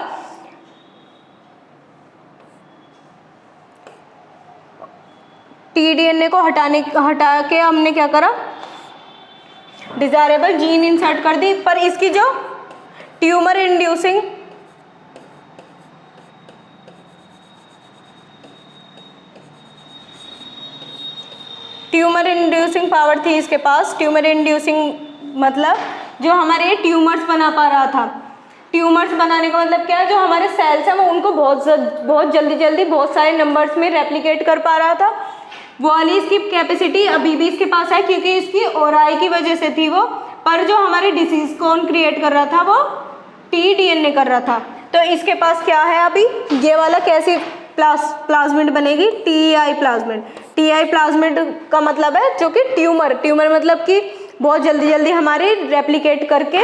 टीडीएनए को हटा के हमने क्या करा, डिजायरेबल जीन इंसर्ट कर दी। पर इसकी जो ट्यूमर इंड्यूसिंग पावर थी इसके पास। ट्यूमर इंड्यूसिंग मतलब जो हमारे ट्यूमर्स बना पा रहा था, ट्यूमर्स बनाने का मतलब क्या है, जो हमारे सेल्स हैं वो उनको बहुत जल्दी बहुत सारे नंबर्स में रेप्लिकेट कर पा रहा था, वो वाली इसकी कैपेसिटी अभी भी इसके पास है क्योंकि इसकी ओराई की वजह से थी वो। पर जो हमारे डिसीज कौन क्रिएट कर रहा था, वो टीडीएनए कर रहा था। तो इसके पास क्या है, अभी ये वाला कैसी प्लाज्मिड बनेगी, टीआई प्लाज्मिड। टीआई प्लाज्मिड का मतलब है जो कि ट्यूमर मतलब कि बहुत जल्दी हमारे रेप्लिकेट करके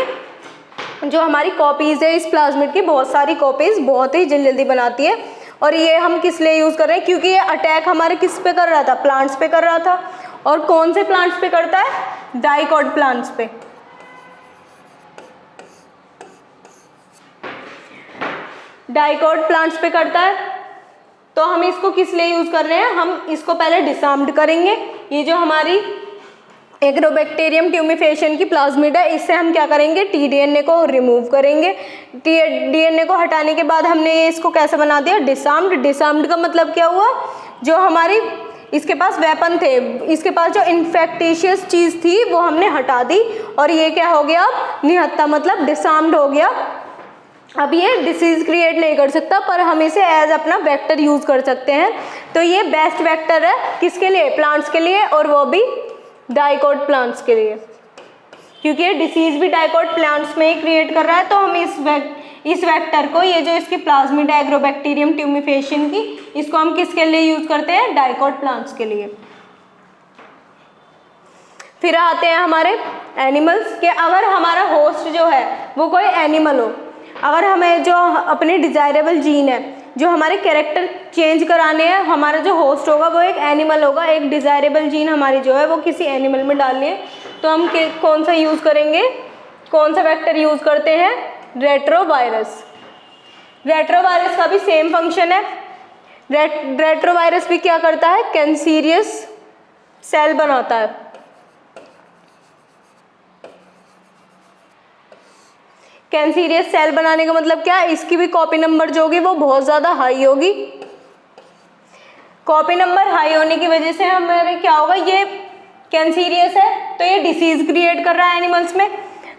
जो हमारी कॉपीज़ है इस प्लाज्मिड की, बहुत सारी कॉपीज़ बहुत ही जल्दी बनाती है। और ये हम किस लिए यूज़ कर रहे हैं, क्योंकि ये अटैक हमारे किस पे कर रहा था, प्लांट्स पे कर रहा था। और कौन से प्लांट्स पे करता है, डाइकोट प्लांट्स पे। डाइकोट प्लांट्स पे करता है। तो हम इसको किस लिए यूज़ कर रहे हैं, हम इसको पहले डिसआर्म्ड करेंगे। ये जो हमारी एग्रोबैक्टीरियम ट्यूमिफेशियन की प्लाज्मिड है, इससे हम क्या करेंगे, टीडीएनए को रिमूव करेंगे। डीएनए को हटाने के बाद हमने इसको कैसे बना दिया, डिसआर्म्ड। डिसआर्म्ड का मतलब क्या हुआ, जो हमारी इसके पास वेपन थे, इसके पास जो इन्फेक्टिशियस चीज़ थी वो हमने हटा दी और ये क्या हो गया, निहत्था, मतलब डिसआर्म्ड हो गया। अब ये डिसीज़ क्रिएट नहीं कर सकता, पर हम इसे एज अपना वेक्टर यूज़ कर सकते हैं। तो ये बेस्ट वेक्टर है किसके लिए, प्लांट्स के लिए, और वो भी डाइकोट प्लांट्स के लिए, क्योंकि ये डिसीज़ भी डाइकोट प्लांट्स में ही क्रिएट कर रहा है। तो हम इस वेक्टर को, ये जो इसकी प्लाज्मिड एग्रोबैक्टीरियम ट्यूमिफेशियन की, इसको हम किसके लिए यूज़ करते हैं, डाइकोट प्लांट्स के लिए। फिर आते हैं हमारे एनिमल्स के। अगर हमारा होस्ट जो है वो कोई एनिमल हो, अगर हमें जो अपने डिजायरेबल जीन है, जो हमारे कैरेक्टर चेंज कराने हैं, हमारा जो होस्ट होगा वो एक एनिमल होगा, एक डिजायरेबल जीन हमारी जो है वो किसी एनिमल में डालनी है, तो हम कौन सा यूज़ करेंगे, कौन सा वेक्टर यूज़ करते हैं, रेट्रोवायरस। रेट्रोवायरस का भी सेम फंक्शन है। रेट्रोवायरस भी क्या करता है, कैंसीरियस सेल बनाता है। कैंसीरियस सेल बनाने का मतलब क्या है, इसकी भी कॉपी नंबर जो होगी वो बहुत ज़्यादा हाई होगी। कॉपी नंबर हाई होने की वजह से हमारे क्या होगा, ये कैंसीरियस है तो ये डिसीज क्रिएट कर रहा है एनिमल्स में।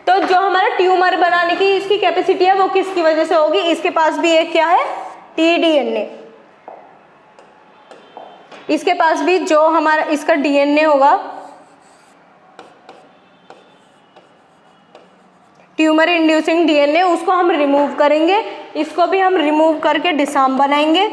तो जो हमारा ट्यूमर बनाने की इसकी कैपेसिटी है वो किसकी वजह से होगी, इसके पास भी एक क्या है, टीडीएनए। इसके पास भी जो हमारा इसका डीएनए होगा, ट्यूमर इंड्यूसिंग डीएनए, उसको हम रिमूव करेंगे। इसको भी हम रिमूव करके डिसार्म बनाएंगे।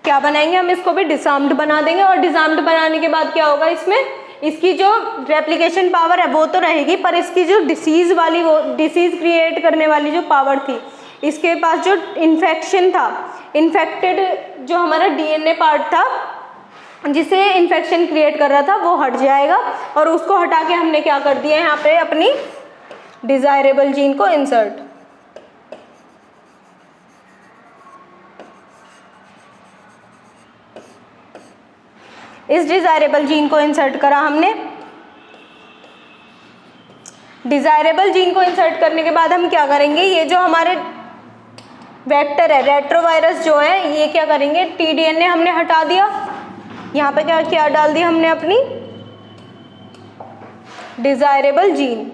क्या बनाएंगे हम, इसको भी डिसार्म्ड बना देंगे। और डिसार्म्ड बनाने के बाद क्या होगा, इसमें इसकी जो रेप्लिकेशन पावर है वो तो रहेगी, पर इसकी जो डिसीज वाली, वो डिसीज क्रिएट करने वाली जो पावर थी, इसके पास जो इन्फेक्शन था, इन्फेक्टेड जो हमारा डीएनए पार्ट था जिसे इन्फेक्शन क्रिएट कर रहा था, वो हट जाएगा। और उसको हटा के हमने क्या कर दिया यहाँ पे, अपनी डिजायरेबल जीन को इंसर्ट। इस डिजायरेबल जीन को इंसर्ट करा हमने। डिजायरेबल जीन को इंसर्ट करने के बाद हम क्या करेंगे, ये जो हमारे वेक्टर है, रेट्रोवायरस जो है, ये क्या करेंगे, टीडीएनए हमने हटा दिया। यहाँ पे क्या क्या डाल दिया हमने, अपनी डिजायरेबल जीन।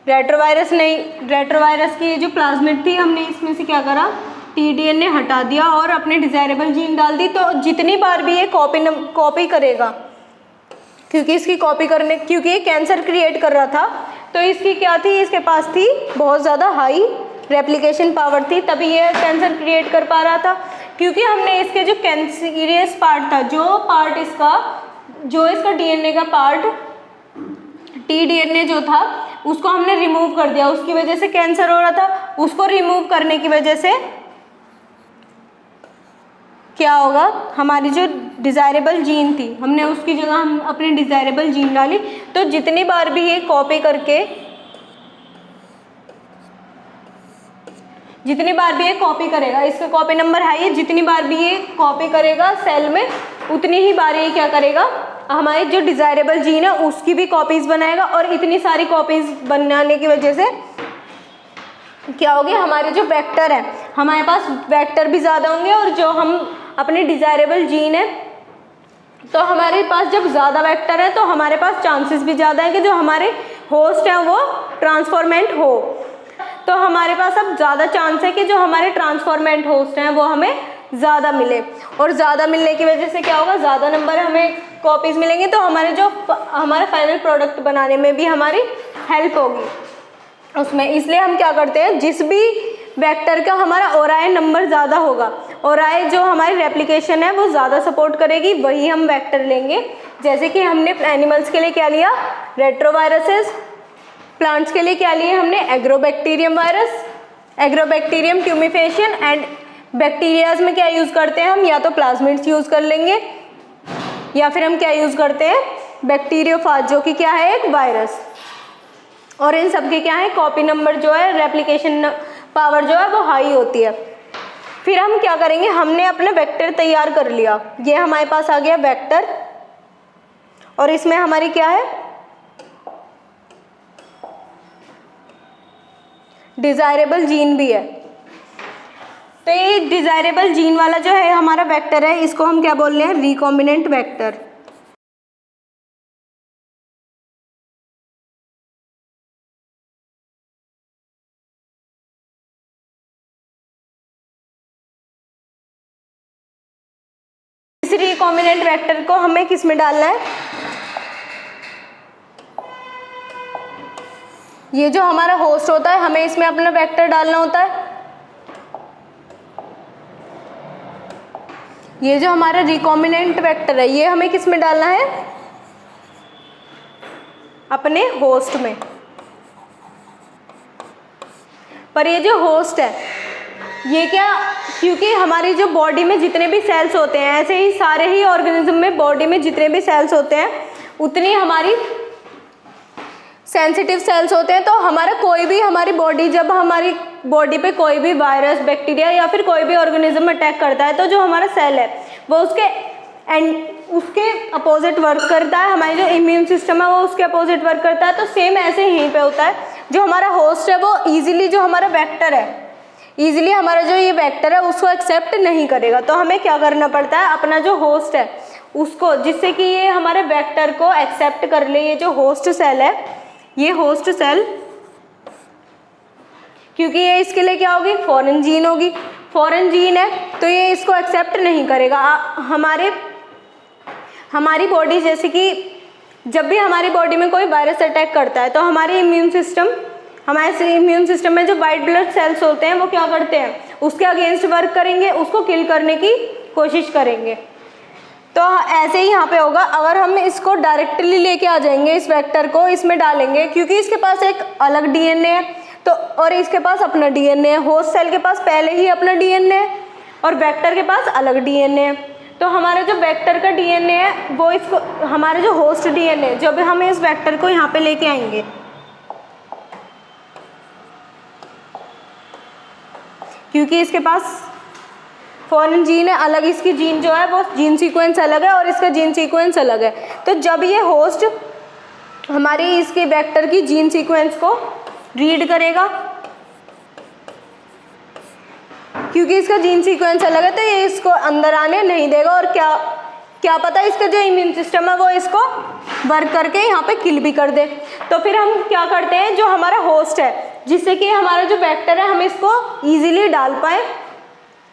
रेट्रोवायरस नहीं, रेट्रोवायरस की जो प्लाज्मिड थी, हमने इसमें से क्या करा, टीडीएनए हटा दिया और अपने डिजायरेबल जीन डाल दी। तो जितनी बार भी ये कॉपी करेगा, क्योंकि इसकी कॉपी करने, क्योंकि ये कैंसर क्रिएट कर रहा था, तो इसकी क्या थी, इसके पास थी बहुत ज़्यादा हाई रेप्लिकेशन पावर थी, तभी ये कैंसर क्रिएट कर पा रहा था। क्योंकि हमने इसके जो कैंसरियस पार्ट था, जो पार्ट इसका, जो इसका डीएनए का पार्ट, टीडीएनए जो था, उसको हमने रिमूव कर दिया, उसकी वजह से कैंसर हो रहा था। उसको रिमूव करने की वजह से क्या होगा, हमारी जो डिजायरेबल जीन थी, हमने उसकी जगह हम अपनी डिजायरेबल जीन डाली। तो जितनी बार भी ये कॉपी करके, जितनी बार भी ये कॉपी करेगा, इसका कॉपी नंबर हाई है, जितनी बार भी ये कॉपी करेगा सेल में, उतनी ही बार ये क्या करेगा, हमारी जो डिजायरेबल जीन है उसकी भी कॉपीज बनाएगा। और इतनी सारी कॉपीज बनाने की वजह से क्या होगी, हमारे जो वेक्टर है, हमारे पास वेक्टर भी ज़्यादा होंगे। और जो हम अपने डिजायरेबल जीन है, तो हमारे पास जब ज़्यादा वेक्टर है तो हमारे पास चांसेस भी ज़्यादा है कि जो हमारे होस्ट हैं वो ट्रांसफॉर्मेंट हो। तो हमारे पास अब ज़्यादा चांस है कि जो हमारे ट्रांसफॉर्मेंट होस्ट हैं वो हमें ज़्यादा मिले। और ज़्यादा मिलने की वजह से क्या होगा, ज़्यादा नंबर हमें कॉपीज़ मिलेंगे, तो हमारे जो हमारा फाइनल प्रोडक्ट बनाने में भी हमारी हेल्प होगी उसमें। इसलिए हम क्या करते हैं, जिस भी वेक्टर का हमारा ओराई नंबर ज़्यादा होगा, ओराई जो हमारी रेप्लिकेशन है वो ज़्यादा सपोर्ट करेगी, वही हम वेक्टर लेंगे। जैसे कि हमने एनिमल्स के लिए क्या लिया, रेट्रोवायरसेस, प्लांट्स के लिए क्या लिए हमने, agrobacterium virus, agrobacterium tumefaciens. And bacterias में क्या यूज़ करते हैं हम, या तो प्लाज्मिड्स यूज़ कर लेंगे, या फिर हम क्या यूज़ करते हैं, बैक्टीरियोफाज, जो कि क्या है, एक वायरस। और इन सब के क्या है, कॉपी नंबर जो है, रेप्लिकेशन पावर जो है वो हाई होती है। फिर हम क्या करेंगे, हमने अपना वेक्टर तैयार कर लिया, ये हमारे पास आ गया वेक्टर, और इसमें हमारी क्या है, डिजायरेबल जीन भी है। तो ये डिजायरेबल जीन वाला जो है हमारा वेक्टर है, इसको हम क्या बोल रहे हैं, रिकॉम्बिनेंट वेक्टर। इस रिकॉम्बिनेंट वेक्टर को हमें किस में डालना है, ये जो हमारा होस्ट होता है, हमें इसमें अपना वेक्टर डालना होता है। ये जो हमारा रिकॉम्बिनेंट वेक्टर है, ये हमें किस में डालना है, अपने होस्ट में। पर ये जो होस्ट है, ये क्या, क्योंकि हमारी जो बॉडी में जितने भी सेल्स होते हैं, ऐसे ही सारे ही ऑर्गेनिज्म में बॉडी में जितने भी सेल्स होते हैं, उतनी हमारी सेंसिटिव सेल्स होते हैं। तो हमारा कोई भी, हमारी बॉडी, जब हमारी बॉडी पे कोई भी वायरस, बैक्टीरिया या फिर कोई भी ऑर्गेनिज्म अटैक करता है, तो जो हमारा सेल है वो उसके एंड उसके अपोजिट वर्क करता है, हमारी जो इम्यून सिस्टम है वो उसके अपोजिट वर्क करता है। तो सेम ऐसे यहीं पे होता है, जो हमारा होस्ट है वो ईजिली जो हमारा वेक्टर है, ईजिली हमारा जो ये वेक्टर है उसको एक्सेप्ट नहीं करेगा। तो हमें क्या करना पड़ता है, अपना जो होस्ट है उसको, जिससे कि ये हमारे वेक्टर को एक्सेप्ट कर ले, ये जो होस्ट सेल है, ये होस्ट सेल, क्योंकि ये इसके लिए क्या होगी, फॉरेन जीन होगी, फॉरेन जीन है तो ये इसको एक्सेप्ट नहीं करेगा। हमारी बॉडी, जैसे कि जब भी हमारी बॉडी में कोई वायरस अटैक करता है तो हमारे इम्यून सिस्टम में जो वाइट ब्लड सेल्स होते हैं वो क्या करते हैं, उसके अगेंस्ट वर्क करेंगे, उसको किल करने की कोशिश करेंगे। तो ऐसे ही यहाँ पे होगा, अगर हम इसको डायरेक्टली लेके आ जाएंगे, इस वेक्टर को इसमें डालेंगे, क्योंकि इसके पास एक अलग डीएनए है तो, और इसके पास अपना डीएनए है, होस्ट सेल के पास पहले ही अपना डीएनए है और वेक्टर के पास अलग डीएनए है। तो हमारा जो वेक्टर का डीएनए है वो इसको, हमारे जो होस्ट डीएनए, जब हम इस वेक्टर को यहाँ पे लेके आएंगे, क्योंकि इसके पास फॉरेन जीन है, अलग इसकी जीन जो है वो जीन सीक्वेंस अलग है और इसका जीन सीक्वेंस अलग है। तो जब ये होस्ट हमारी इसके वेक्टर की जीन सीक्वेंस को रीड करेगा, क्योंकि इसका जीन सीक्वेंस अलग है, तो ये इसको अंदर आने नहीं देगा और क्या पता इसका जो इम्यून सिस्टम है वो इसको वर्क करके यहाँ पे किल भी कर दे। तो फिर हम क्या करते हैं, जो हमारा होस्ट है, जिससे कि हमारा जो वेक्टर है हम इसको ईजिली डाल पाए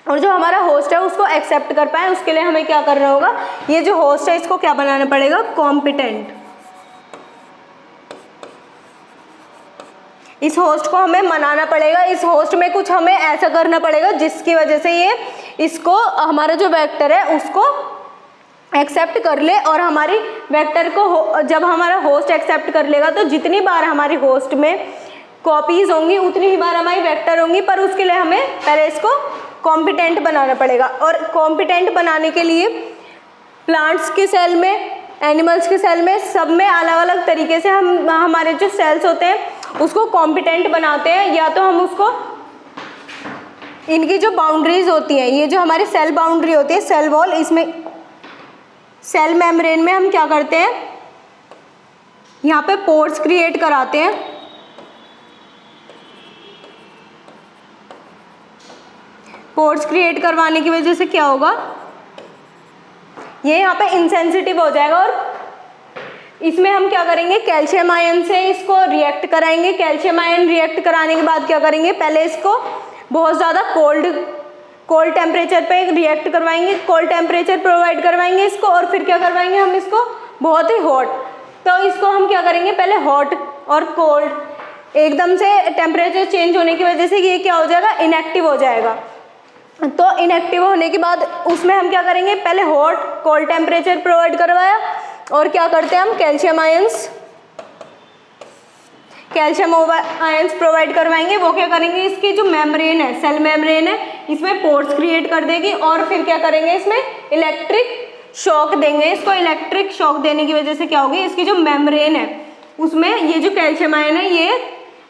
और जो हमारा होस्ट है उसको एक्सेप्ट कर पाए, उसके लिए हमें क्या करना होगा, ये जो होस्ट है इसको क्या बनाना पड़ेगा, कॉम्पिटेंट। इस होस्ट को हमें मनाना पड़ेगा, इस होस्ट में कुछ हमें ऐसा करना पड़ेगा जिसकी वजह से ये इसको, हमारा जो वेक्टर है उसको एक्सेप्ट कर ले, और हमारी वेक्टर को जब हमारा होस्ट एक्सेप्ट कर लेगा तो जितनी बार हमारी होस्ट में कॉपीज होंगी उतनी ही बार हमारी वेक्टर होंगी, पर उसके लिए हमें पहले इसको कॉम्पिटेंट बनाना पड़ेगा। और कॉम्पिटेंट बनाने के लिए प्लांट्स के सेल में, एनिमल्स के सेल में, सब में अलग अलग तरीके से हम हमारे जो सेल्स होते हैं उसको कॉम्पिटेंट बनाते हैं। या तो हम उसको, इनकी जो बाउंड्रीज होती हैं, ये जो हमारी सेल बाउंड्री होती है, सेल वॉल, इसमें सेल मेम्ब्रेन में हम क्या करते हैं, यहाँ पे पोर्स क्रिएट कराते हैं। पोर्स क्रिएट करवाने की वजह से क्या होगा, ये यहाँ पे इंसेंसिटिव हो जाएगा और इसमें हम क्या करेंगे, कैल्शियम आयन से इसको रिएक्ट कराएंगे। कैल्शियम आयन रिएक्ट कराने के बाद क्या करेंगे, पहले इसको बहुत ज़्यादा कोल्ड टेम्परेचर पे रिएक्ट करवाएंगे, कोल्ड टेम्परेचर प्रोवाइड करवाएंगे इसको, और फिर क्या करवाएंगे हम इसको बहुत ही हॉट। तो इसको हम क्या करेंगे, पहले हॉट और कोल्ड, एकदम से टेम्परेचर चेंज होने की वजह से ये क्या हो जाएगा, इनएक्टिव हो जाएगा। तो इनएक्टिव होने के बाद उसमें हम क्या करेंगे, पहले हॉट कोल्ड टेम्परेचर प्रोवाइड करवाया, और क्या करते हैं हम कैल्शियम आयंस प्रोवाइड करवाएंगे। वो क्या करेंगे, इसकी जो मेम्ब्रेन है, सेल मेम्ब्रेन है, इसमें पोर्स क्रिएट कर देगी, और फिर क्या करेंगे, इसमें इलेक्ट्रिक शॉक देंगे। इसको इलेक्ट्रिक शॉक देने की वजह से क्या होगी, इसकी जो मेम्ब्रेन है उसमें ये जो कैल्शियम आयन है ये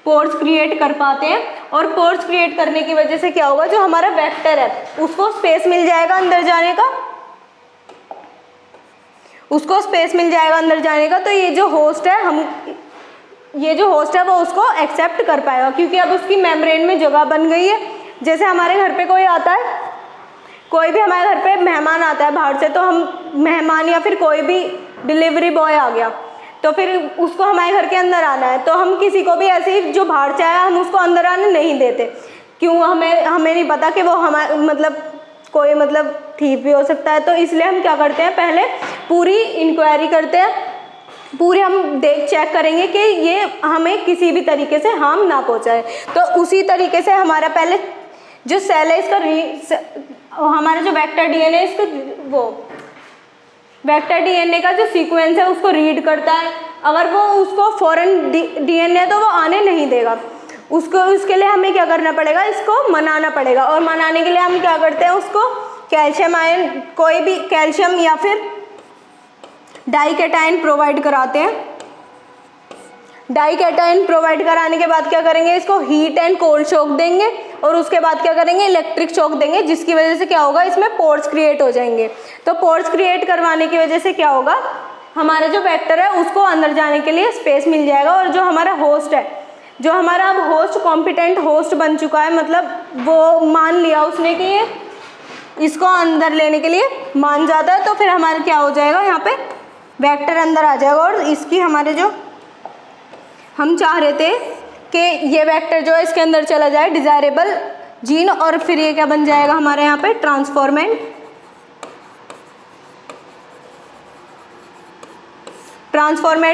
पोर्स क्रिएट कर पाते हैं, और पोर्स क्रिएट करने की वजह से क्या होगा, जो हमारा वेक्टर है उसको स्पेस मिल जाएगा अंदर जाने का, उसको स्पेस मिल जाएगा अंदर जाने का। तो ये जो होस्ट है वो उसको एक्सेप्ट कर पाएगा, क्योंकि अब उसकी मेम्ब्रेन में जगह बन गई है। जैसे हमारे घर पे कोई आता है, कोई भी हमारे घर पे मेहमान आता है बाहर से, तो हम मेहमान या फिर कोई भी डिलीवरी बॉय आ गया तो फिर उसको हमारे घर के अंदर आना है, तो हम किसी को भी ऐसे ही जो बाहर से आया हम उसको अंदर आने नहीं देते। क्यों, हमें नहीं पता कि वो हमारे कोई थीफ भी हो सकता है। तो इसलिए हम क्या करते हैं, पहले पूरी इंक्वायरी करते हैं, पूरे हम चेक करेंगे कि ये हमें किसी भी तरीके से हार्म ना पहुंचाए। तो उसी तरीके से हमारा पहले जो सेल है इसका हमारा जो वेक्टर डीएनए है, इसको वो वेक्टर डीएनए का जो सीक्वेंस है उसको रीड करता है। अगर वो उसको फॉरेन डीएनए तो वो आने नहीं देगा, उसके लिए हमें क्या करना पड़ेगा, इसको मनाना पड़ेगा। और मनाने के लिए हम क्या करते हैं, उसको कैल्शियम आयन, कोई भी कैल्शियम या फिर डाइकैटायन प्रोवाइड कराते हैं। डाइकैटायन प्रोवाइड कराने के बाद क्या करेंगे, इसको हीट एंड कोल्ड शॉक देंगे, और उसके बाद क्या करेंगे, इलेक्ट्रिक शॉक देंगे, जिसकी वजह से क्या होगा, इसमें पोर्स क्रिएट हो जाएंगे। तो पोर्स क्रिएट करवाने की वजह से क्या होगा, हमारा जो वेक्टर है उसको अंदर जाने के लिए स्पेस मिल जाएगा। और जो हमारा होस्ट है, जो हमारा अब होस्ट कॉम्पिटेंट होस्ट बन चुका है, मतलब वो मान लिया उसने कि ये इसको अंदर लेने के लिए मान जाता है, तो फिर हमारा क्या हो जाएगा, यहाँ पे वेक्टर अंदर आ जाएगा। और इसकी हमारे जो हम चाह रहे थे कि ये वेक्टर जो है इसके अंदर चला जाए डिज़ायरेबल जीन, और फिर ये क्या बन जाएगा हमारे यहाँ पे ट्रांसफॉर्मेंट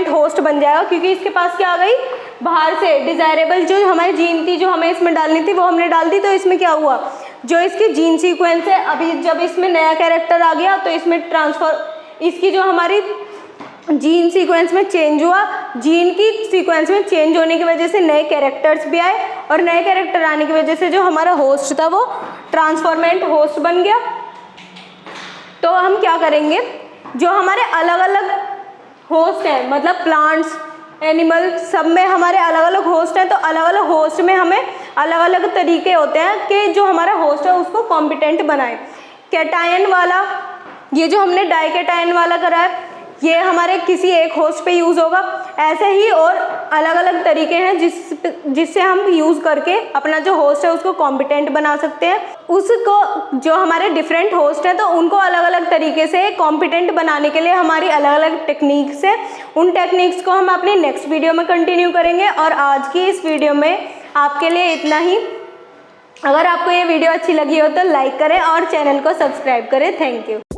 होस्ट बन जाएगा, क्योंकि इसके पास क्या आ गई, बाहर से डिज़ायरेबल जो हमारी जीन थी, जो हमें इसमें डालनी थी वो हमने डाल दी। तो इसमें क्या हुआ, जो इसकी जीन सीक्वेंस है, अभी जब इसमें नया कैरेक्टर आ गया तो इसमें इसकी जो हमारी जीन सीक्वेंस में चेंज हुआ, जीन की सीक्वेंस में चेंज होने की वजह से नए कैरेक्टर्स भी आए, और नए कैरेक्टर आने की वजह से जो हमारा होस्ट था वो ट्रांसफॉर्मेंट होस्ट बन गया। तो हम क्या करेंगे, जो हमारे अलग अलग होस्ट है, मतलब प्लांट्स एनिमल सब में हमारे अलग अलग होस्ट हैं, तो अलग अलग होस्ट में हमें अलग अलग तरीके होते हैं कि जो हमारा होस्ट है उसको कॉम्पिटेंट बनाए। कैटायन वाला, ये जो हमने डाइकैटायन वाला करा है, ये हमारे किसी एक होस्ट पे यूज़ होगा। ऐसे ही और अलग अलग तरीके हैं जिससे हम यूज़ करके अपना जो होस्ट है उसको कॉम्पिटेंट बना सकते हैं। उसको जो हमारे डिफरेंट होस्ट हैं तो उनको अलग अलग तरीके से कॉम्पिटेंट बनाने के लिए हमारी अलग अलग टेक्निक्स हैं। उन टेक्निक्स को हम अपनी नेक्स्ट वीडियो में कंटिन्यू करेंगे। और आज की इस वीडियो में आपके लिए इतना ही। अगर आपको ये वीडियो अच्छी लगी हो तो लाइक करें और चैनल को सब्सक्राइब करें। Thank you.